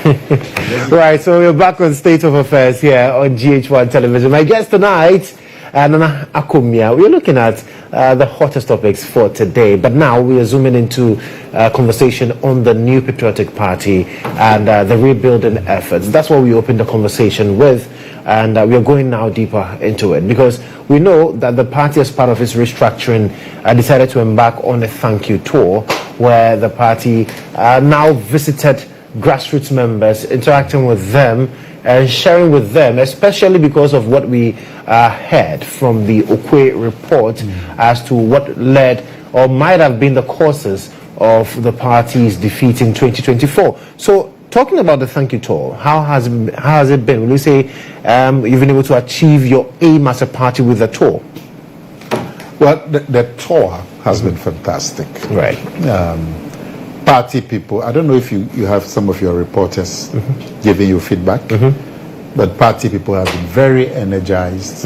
Right, so we're back on State of Affairs here on GHOne television. My guest tonight, Nana Akomea. We're looking at the hottest topics for today, but now we are zooming into conversation on the new patriotic party and the rebuilding efforts. That's what we opened the conversation with, and we are going now deeper into it because we know that the party, as part of its restructuring, decided to embark on a thank you tour where the party now visited grassroots members, interacting with them and sharing with them, especially because of what we heard from the Okwe report as to what led or might have been the causes of the party's defeat in 2024. So, talking about the thank you tour, how has it been? Will you say you've been able to achieve your aim as a party with the tour? Well, the tour has been fantastic. Right. Party people, I don't know if you have some of your reporters giving you feedback, but party people have been very energized,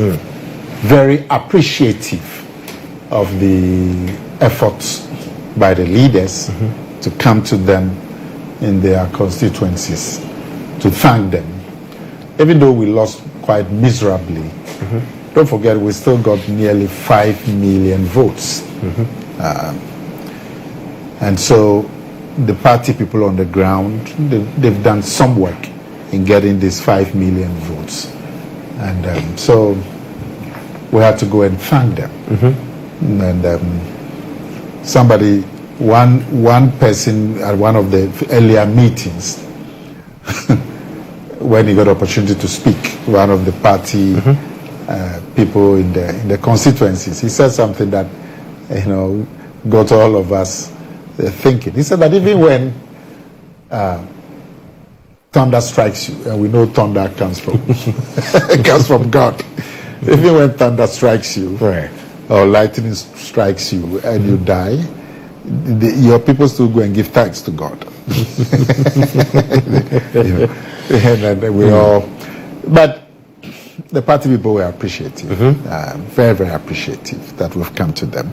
very appreciative of the efforts by the leaders to come to them in their constituencies to thank them. Even though we lost quite miserably, don't forget we still got nearly 5 million votes. And so the party people on the ground, they've done some work in getting these 5 million votes. And so we had to go and thank them. And one person at one of the earlier meetings, when he got opportunity to speak, one of the party people in the constituencies, he said something that, got all of us thinking. He said that even when thunder strikes you, and we know thunder comes from God, even when thunder strikes you, right, or lightning strikes you and you die, your people still go and give thanks to God. And we all, but the party people were appreciative, very, very appreciative that we've come to them.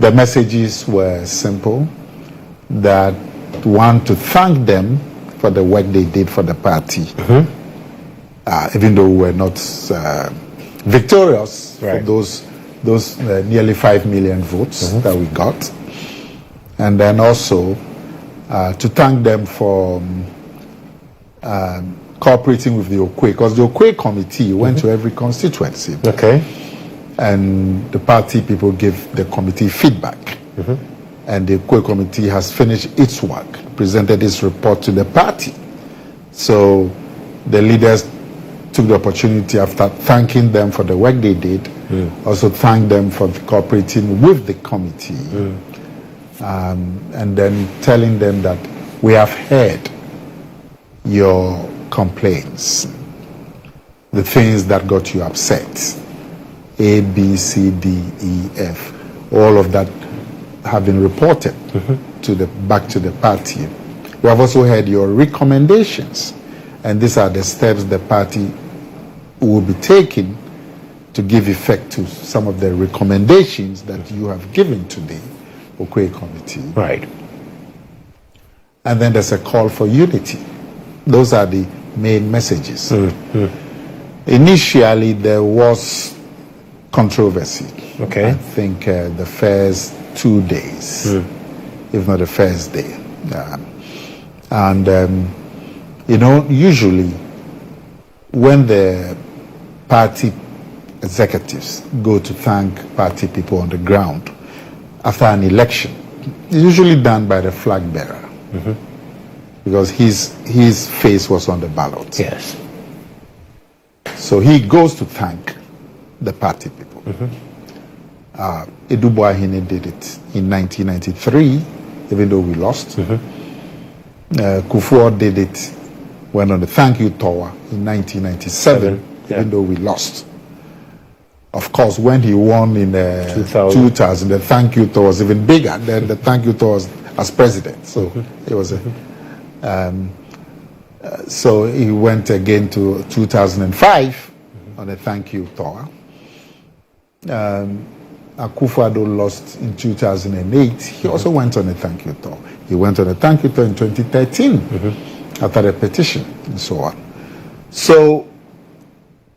The messages were simple, that want to thank them for the work they did for the party, even though we were not victorious for those nearly 5 million votes that we got, and then also to thank them for cooperating with the Okwe, because the Okwe committee went to every constituency, and the party people give the committee feedback. And the Okwe committee has finished its work, presented its report to the party. So the leaders took the opportunity, after thanking them for the work they did, also thank them for cooperating with the committee, and then telling them that we have heard your complaints, the things that got you upset, A, B, C, D, E, F, all of that have been reported back to the party. We have also heard your recommendations, and these are the steps the party will be taking to give effect to some of the recommendations that you have given to the Okwe committee. Right. And then there's a call for unity. Those are the main messages. Initially, there was controversy. I think the first 2 days, if not the first day. Usually when the party executives go to thank party people on the ground after an election, it's usually done by the flag bearer, because his face was on the ballot. Yes. So he goes to thank the party people. Edu Boahene did it in 1993, even though we lost. Kufuor did it, went on the thank you tour in 1997, even though we lost. Of course, when he won in 2000, the thank you tour was even bigger than the thank you tour as president. So it was so he went again to 2005 on a thank you tour. Akufo-Addo lost in 2008. He also went on a thank you tour. He went on a thank you tour in 2013 after the petition and so on. So,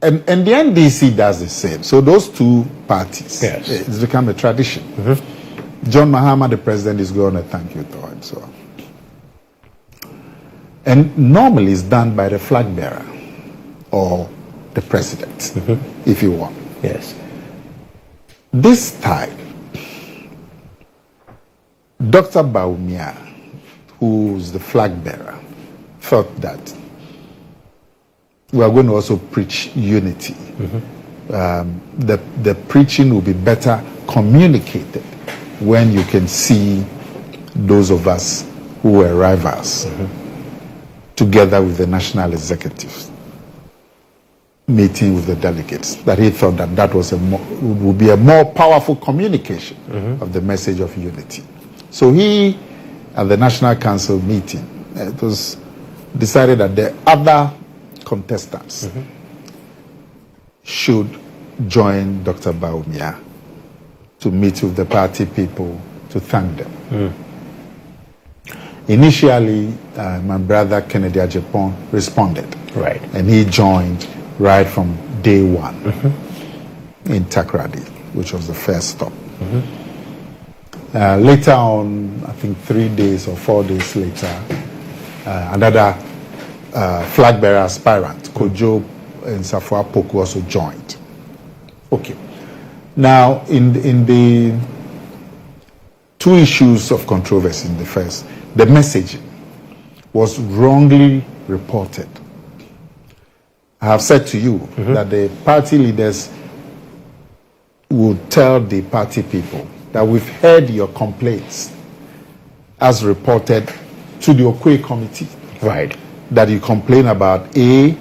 and the NDC does the same. So those two parties, yes, it's become a tradition. John Mahama, the president, is going to thank you, Thor, and so on. And normally it's done by the flag bearer or the president, if you want. Yes. This time, Dr. Bawumia, who's the flag bearer, thought that we are going to also preach unity. The preaching will be better communicated when you can see those of us who were rivals together with the national executives meeting with the delegates, that he thought that that was would be a more powerful communication of the message of unity. So he, at the National Council meeting, it was decided that the other contestants should join Dr. Bawumia to meet with the party people to thank them. Initially, my brother Kennedy GHOne responded. Right. And he joined right from day one in Takoradi, which was the first stop. Later on, I think 3 days or 4 days later, another flag bearer aspirant, Kojo and Safwa Poku, also joined. Okay. Now, in the two issues of controversy in the first, the messaging was wrongly reported. I have said to you that the party leaders would tell the party people that we've heard your complaints as reported to the Okwe committee. Right. That you complain about A,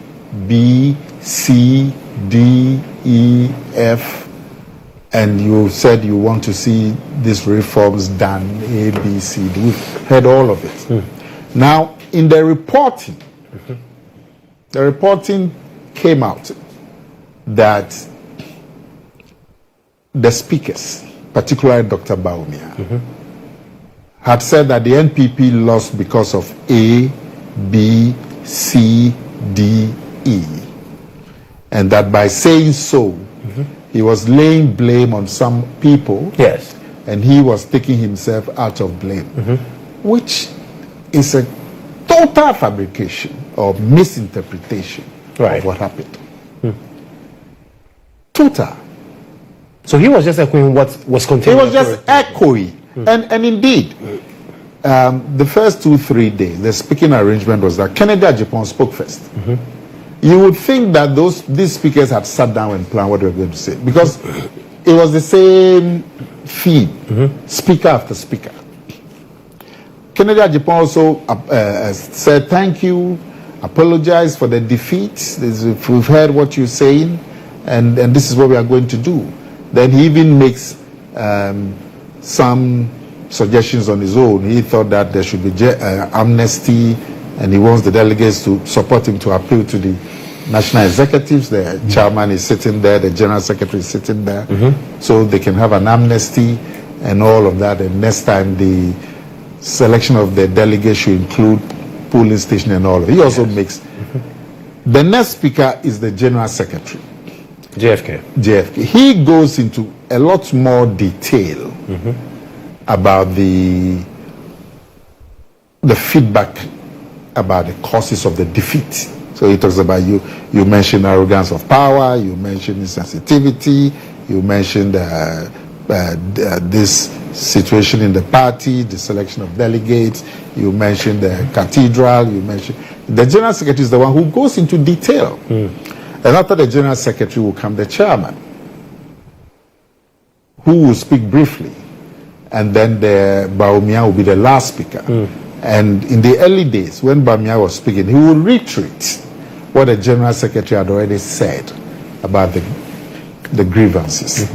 B, C, D, E, F, and you said you want to see these reforms done, A, B, C, D. We've heard all of it. Now, in the reporting, the reporting came out that the speakers, particularly Dr. Bawumia, had said that the NPP lost because of A, B, C, D, E. And that by saying so, he was laying blame on some people. Yes. And he was taking himself out of blame, which is a total fabrication or misinterpretation of what happened. Total. So he was just echoing what was contained. He was just echoing. And indeed, the first 2-3 days, the speaking arrangement was that Kennedy GHOne spoke first. You would think that these speakers had sat down and planned what they were going to say, because it was the same feed, speaker after speaker. Kennedy GHOne also said thank you, apologized for the defeat. We've heard what you're saying, and this is what we are going to do. Then he even makes some suggestions on his own. He thought that there should be amnesty, and he wants the delegates to support him to appeal to the national executives. The chairman is sitting there, the general secretary is sitting there, so they can have an amnesty and all of that. And next time the selection of the delegates should include polling station and all of it. He also makes. The next speaker is the general secretary. JFK. He goes into a lot more detail about the feedback about the causes of the defeat. So he talks about you mentioned arrogance of power, you mentioned insensitivity, you mentioned this situation in the party, the selection of delegates, you mentioned the cathedral, you mentioned... The general secretary is the one who goes into detail. And after the general secretary will come the chairman, who will speak briefly, and then the Bawumia will be the last speaker. And in the early days, when Bawumia was speaking, he would reiterate what the general secretary had already said about the grievances.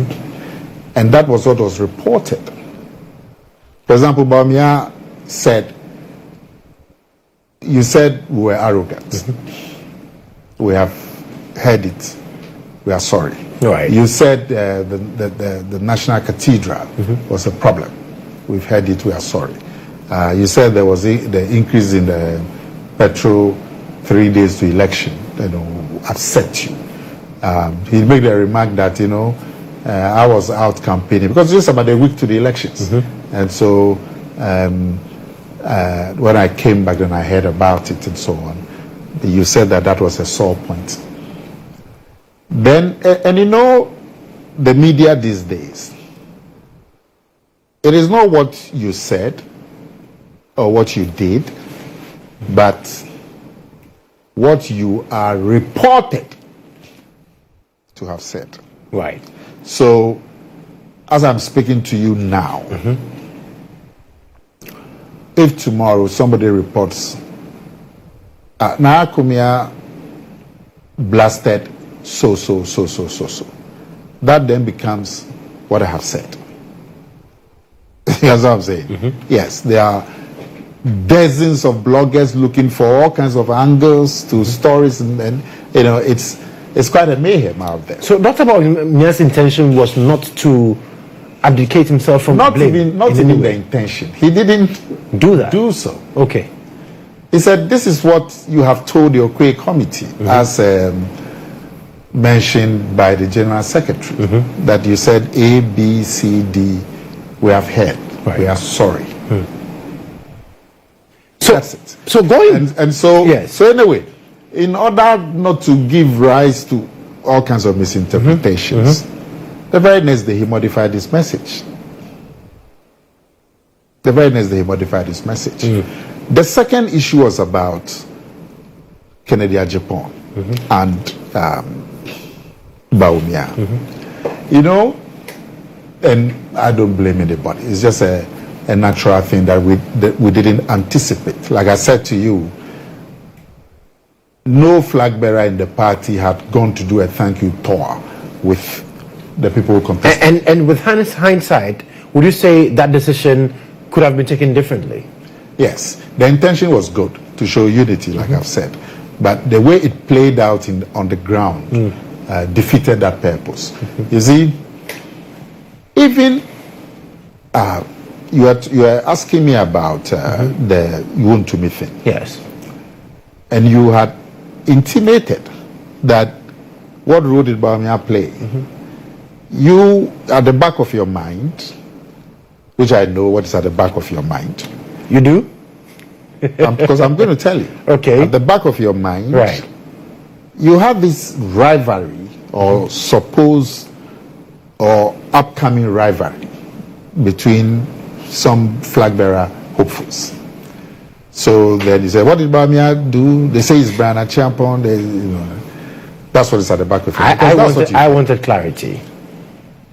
And that was what was reported. For example, Bawumia said, you said we were arrogant. We have heard it. We are sorry. Right. You said the National Cathedral was a problem. We've heard it. We are sorry. You said there was the increase in the petrol 3 days to election, upset you. He made a remark that, I was out campaigning because it's just about a week to the elections. And so when I came back and I heard about it and so on, you said that was a sore point. Then, and the media these days, it is not what you said or what you did, but what you are reported to have said. Right. So, as I'm speaking to you now, if tomorrow somebody reports, Akomea blasted so, that then becomes what I have said. That's what I'm saying. Yes, there are dozens of bloggers looking for all kinds of angles to stories, and it's quite a mayhem out there. So Dr. Bawumia's intention was not to abdicate himself from blame. Not even the intention. He didn't do so. Okay. He said, this is what you have told your Quay committee, as mentioned by the General Secretary, that you said A, B, C, D, we have heard. Right. We are sorry. So that's it. So going so anyway, in order not to give rise to all kinds of misinterpretations, the very next day he modified his message. The second issue was about Kennedy GHOne and Bawumia. And I don't blame anybody. It's just a natural thing that we didn't anticipate. Like I said to you, no flag bearer in the party had gone to do a thank you tour with the people who contested. And with hindsight, would you say that decision could have been taken differently? Yes, the intention was good, to show unity, like I've said, but the way it played out on the ground defeated that purpose. You see, even you are asking me about the GHOne to me thing. Yes, and you had intimated that what role did Bawumia play? You, at the back of your mind, which I know what is at the back of your mind. You do? Because I'm going to tell you. Okay. At the back of your mind, right, you have this rivalry or supposed or upcoming rivalry between some flag bearer hopefuls. So then you say, what did Bawumia do? They say he's Brian Champion. That's what is at the back of your mind. I wanted clarity.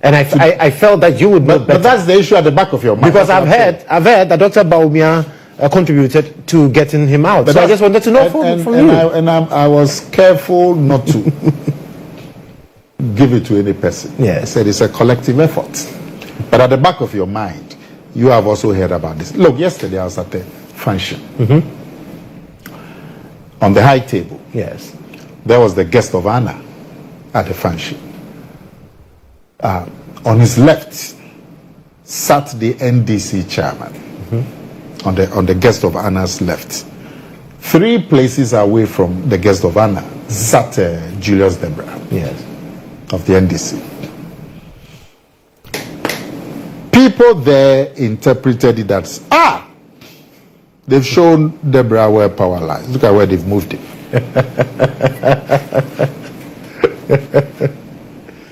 And I felt that you would know better. But that's the issue at the back of your mind. Because I've heard that Dr. Bawumia contributed to getting him out. But so I just wanted to know from you. I was careful not to give it to any person. Yes. I said it's a collective effort. But at the back of your mind, you have also heard about this. Look, yesterday I was at a function. On the high table. Yes. There was the guest of honor at the function. On his left sat the NDC chairman, on the guest of honor's left. 3 places away from the guest of honor sat Julius Debra, yes, of the NDC. People there interpreted it as, they've shown Debra where power lies. Look at where they've moved him.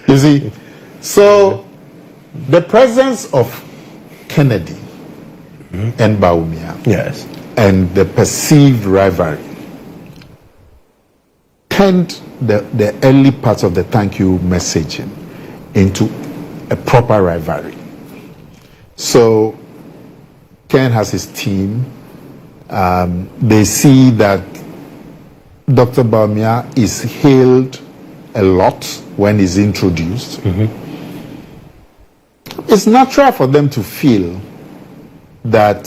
You see? So, the presence of Kennedy and Bawumia, yes, and the perceived rivalry turned the early parts of the thank you messaging into a proper rivalry. So, Ken has his team. They see that Dr. Bawumia is hailed a lot when he's introduced. It's natural for them to feel that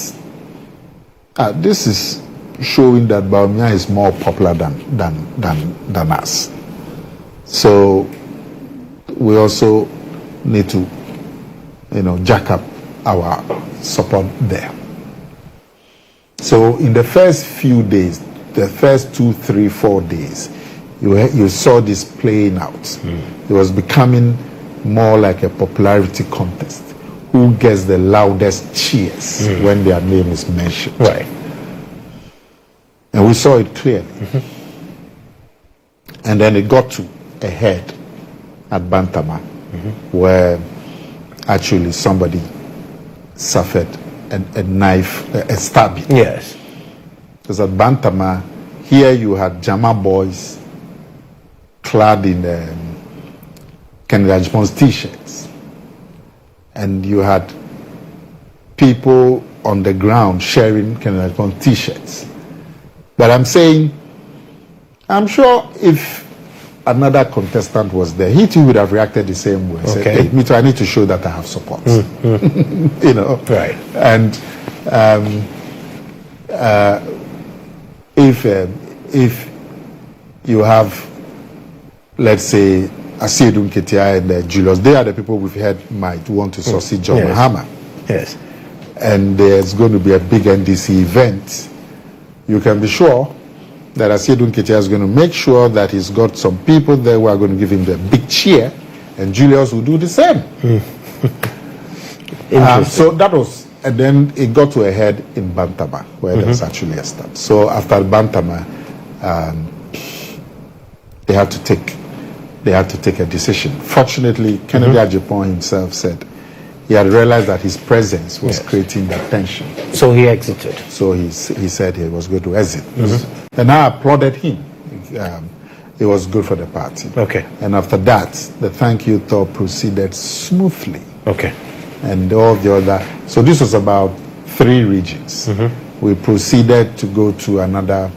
this is showing that Bawumia is more popular than us. So we also need to, jack up our support there. So in the first few days, the first 2, 3, 4 days, you saw this playing out. It was becoming more like a popularity contest. Who gets the loudest cheers when their name is mentioned? Right. And we saw it clearly. And then it got to a head at Bantama, where actually somebody suffered a knife, a stabbing. Yes. Because at Bantama, here you had Jama boys clad in Kennedy Ajipon's t-shirts. And you had people on the ground sharing Kennedy Ajipon's t-shirts. But I'm saying, I'm sure if another contestant was there, he too would have reacted the same way. Said, hey, me too, I need to show that I have support. You know? Right. And if you have, let's say, Asiedun Ketia and Julius, they are the people we've heard might want to succeed John Mahama. Yes. And there's going to be a big NDC event. You can be sure that Asiedun Ketia is going to make sure that he's got some people there who are going to give him the big cheer, and Julius will do the same. So that was, and then it got to a head in Bantama, where there was actually a start. So after Bantama, they had to take a decision. Fortunately, Kennedy Ajiapong himself said he had realized that his presence was creating that tension. So he exited. So he said he was going to exit. And I applauded him. It was good for the party. Okay. And after that, the thank you tour proceeded smoothly. Okay. And all the other. So this was about 3 regions. We proceeded to go to another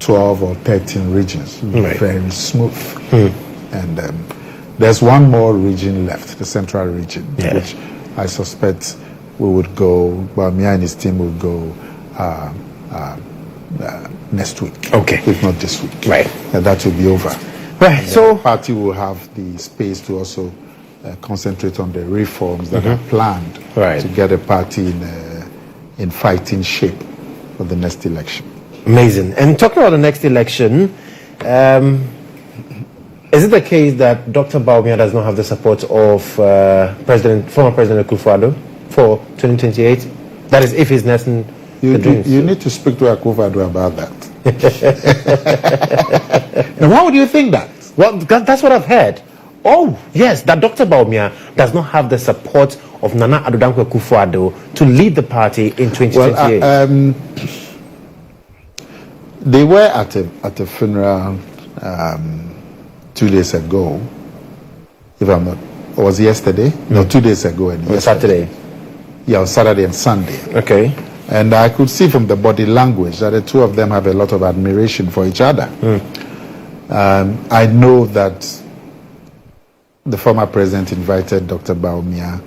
12 or 13 regions. Very smooth. And there's one more region left, the central region, which I suspect we would go, Bawumia and his team will go next week. Okay. If not this week. Right. And that will be over. Right. So the party will have the space to also concentrate on the reforms that are planned to get the party in fighting shape for the next election. Amazing. And talking about the next election, is it the case that Dr. Bawumia does not have the support of former President Akufo-Addo for 2028? That is, if he's nesting the dreams. You need to speak to Akufo-Addo about that. Now, why would you think that? Well, that's what I've heard. Oh, yes, that Dr. Bawumia does not have the support of Nana Addo Dankwa Akufo-Addo to lead the party in 2028. Well, they were at a funeral 2 days ago, if I'm not, or was it yesterday? No, 2 days ago. And Saturday. Yeah, on Saturday and Sunday. Okay. And I could see from the body language that the two of them have a lot of admiration for each other. I know that the former president invited Dr. Bawumia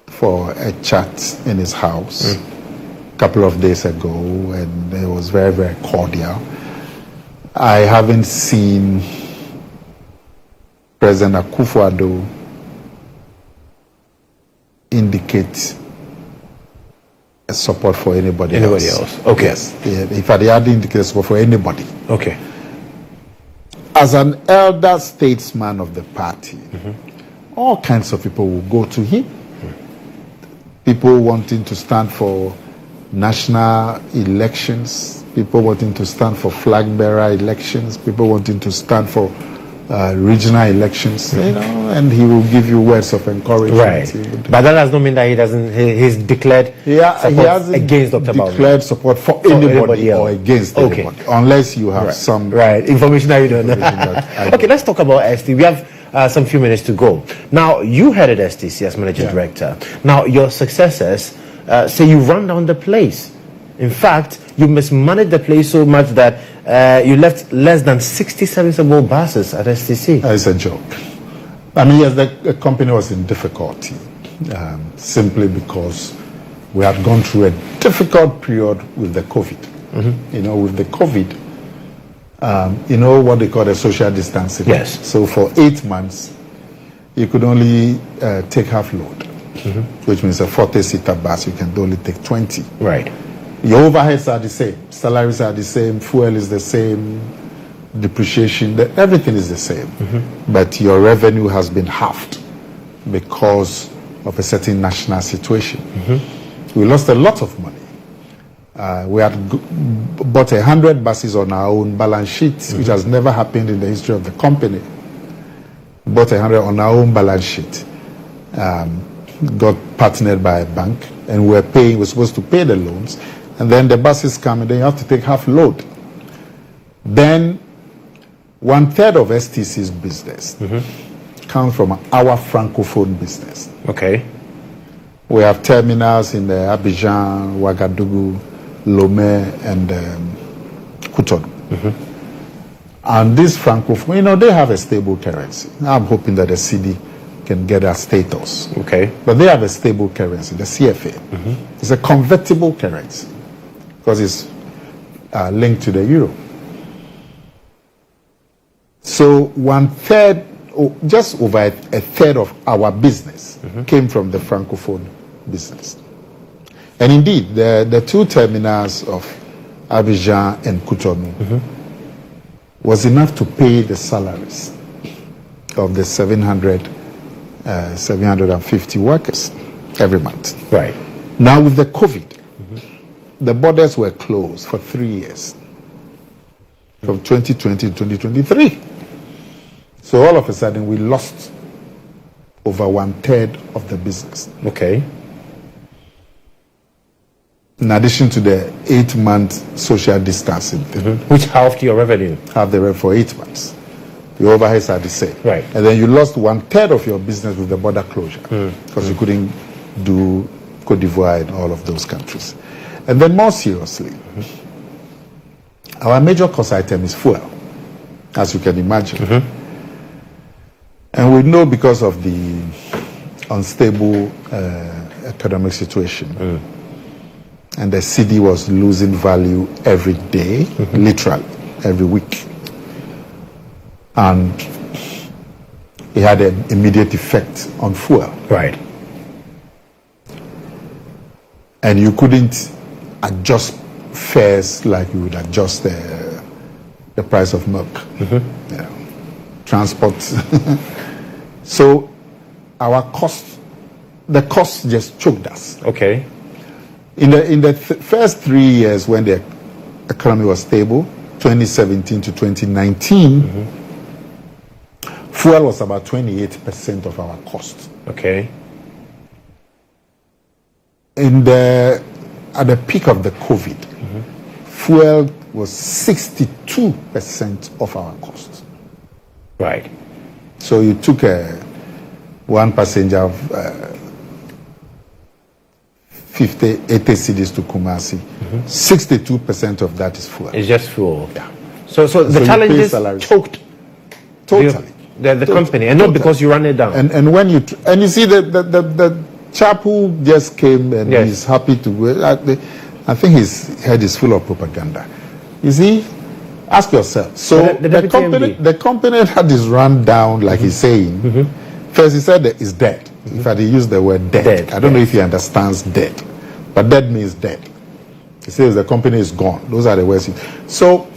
for a chat in his house a couple of days ago, and it was very, very cordial. I haven't seen President Akufo-Addo indicate a support for anybody else. Okay. Yes. If I had indicated support for anybody. Okay. As an elder statesman of the party, all kinds of people will go to him. People wanting to stand for national elections, people wanting to stand for flag bearer elections, people wanting to stand for regional elections, you know, and he will give you words of encouragement. Right. But that does not mean that he doesn't. He's declared support against Dr. Bawumia. Declared support for anybody or against anybody, unless you have some information that you don't know. Okay, let's talk about ST. We have some few minutes to go. Now, you headed STC as managing director. Now, your successors say you run down the place. In fact, you mismanaged the place so much that you left less than 60 serviceable buses at STC. It's a joke. I mean, yes, the company was in difficulty simply because we had gone through a difficult period with the COVID. You know, with the COVID, you know what they call the social distancing. Yes. So for 8 months, you could only take half load, which means a 40-seater bus, you can only take 20. Right. Your overheads are the same. Salaries are the same. Fuel is the same. Depreciation, everything is the same. But your revenue has been halved because of a certain national situation. We lost a lot of money. We had bought 100 buses on our own balance sheet, which has never happened in the history of the company. Bought 100 on our own balance sheet. Got partnered by a bank, and we're supposed to pay the loans, and then the buses come, and then you have to take half load. Then 1/3 of STC's business comes from our francophone business. Okay. We have terminals in Abidjan, Ouagadougou, Lomé, and Cotonou. And this francophone, they have a stable currency. I'm hoping that the CD can get that status. Okay. But they have a stable currency, the CFA. It's a convertible currency because it's linked to the euro. So 1/3, just over a third of our business came from the francophone business. And indeed, the two terminals of Abidjan and Cotonou was enough to pay the salaries of the 750 workers every month. Right. Now with the COVID, the borders were closed for 3 years, from 2020 to 2023. So all of a sudden, we lost over 1/3 of the business. Okay. In addition to the 8-month social distancing thing, Which halved your revenue? have the rent for 8 months. The overheads are the same. Right. And then you lost 1/3 of your business with the border closure because you couldn't do Cote d'Ivoire and all of those countries. And then more seriously, our major cost item is fuel, as you can imagine. And we know because of the unstable economic situation, and the CD was losing value every day, literally, every week. And it had an immediate effect on fuel. Right. And you couldn't adjust fares like you would adjust the price of milk. Transport. So our the cost just choked us. Okay. In the first 3 years when the economy was stable, 2017 to 2019, fuel was about 28% of our cost. Okay. At the peak of the COVID, fuel was 62% of our cost. Right. So you took one passenger of 50, 80 cedis to Kumasi, 62% of that is fuel. It's just fuel. Yeah. So the challenges choked Totally. the company, and not because you ran it down. And when you you see the chap who just came and he's happy to go. I think his head is full of propaganda. You see, ask yourself. So the company that is run down, like he's saying. First, he said that it's dead. In fact, he used the word dead. I don't know if he understands dead, but dead means dead. He says the company is gone. Those are the words. So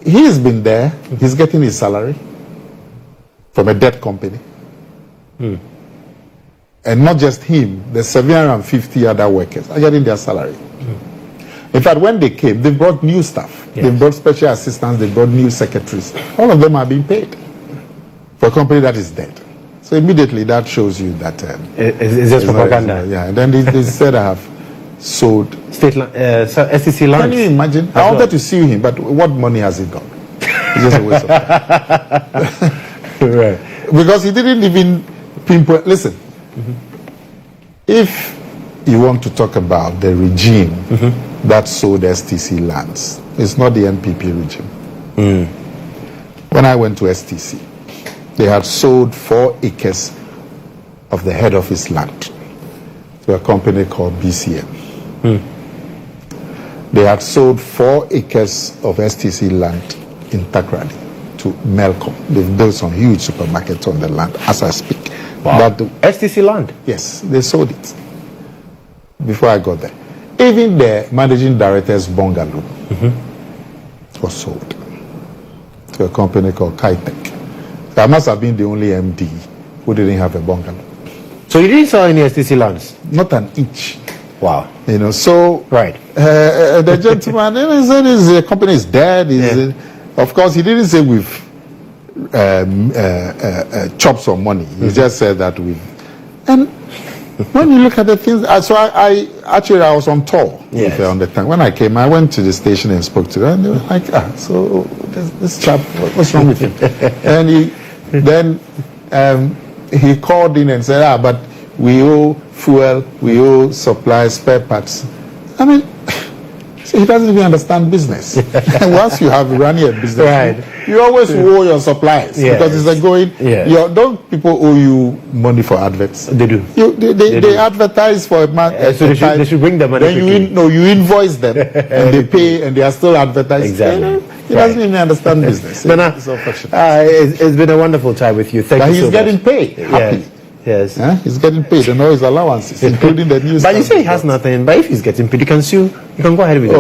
he's been there. He's getting his salary from a dead company. And not just him, the 750 other workers are getting their salary. In fact, when they came, they brought new staff. They brought special assistants. They brought new secretaries. All of them are being paid for a company that is dead. So immediately that shows you that it's just propaganda. And then they said I have sold STC land. Can you imagine? I wanted to sue him, but what money has he got? It's just a waste of time. Right. Because he didn't even pinpoint. Listen, if you want to talk about the regime that sold STC lands, it's not the NPP regime. When I went to STC, they had sold 4 acres of the head office land to a company called BCM. They had sold 4 acres of STC land in Takrady to Melcom. They've built some huge supermarkets on the land as I speak. Wow. But STC land? Yes, they sold it before I got there. Even the managing director's bungalow was sold to a company called Kitech. I must have been the only MD who didn't have a bungalow. So you didn't sell any STC lands? Not an inch. Wow. You know, so right. The gentleman, he said the company is dead. Of course, he didn't say we've chopped some money. He just said that we've. And when you look at the things, so I was on tour. Yes. On the time when I came, I went to the station and spoke to them, and they were like, so this chap, what's wrong with him? And he called in and said, but we owe fuel, we owe supply, spare parts. I mean, he doesn't even understand business. Once you have running a business, right. you always owe your supplies because it's like going. Don't people owe you money for adverts? They do. They advertise for a month. So they should bring the money. Then you invoice them and they pay and they are still advertising. Exactly. He doesn't even understand business. It's unfortunate. It's been a wonderful time with you. Thank you so much. He's getting paid. Happy. Yes. He's getting paid and all his allowances, including the news. But you say he has nothing. But if he's getting paid, you can sue. You can go ahead with it.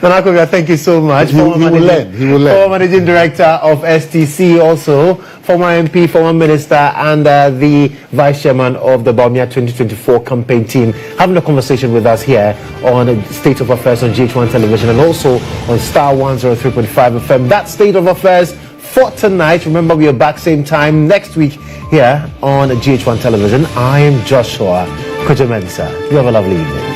Nana Akomea, thank you so much. He will learn. Former Managing Director of STC, also former MP, former Minister, and the Vice Chairman of the Bawumia 2024 campaign team, having a conversation with us here on State of Affairs on GHOne Television and also on Star 103.5 FM. That's State of Affairs for tonight. Remember, we are back same time next week here on GHOne Television. I am Joshua Kojemensa. You have a lovely evening.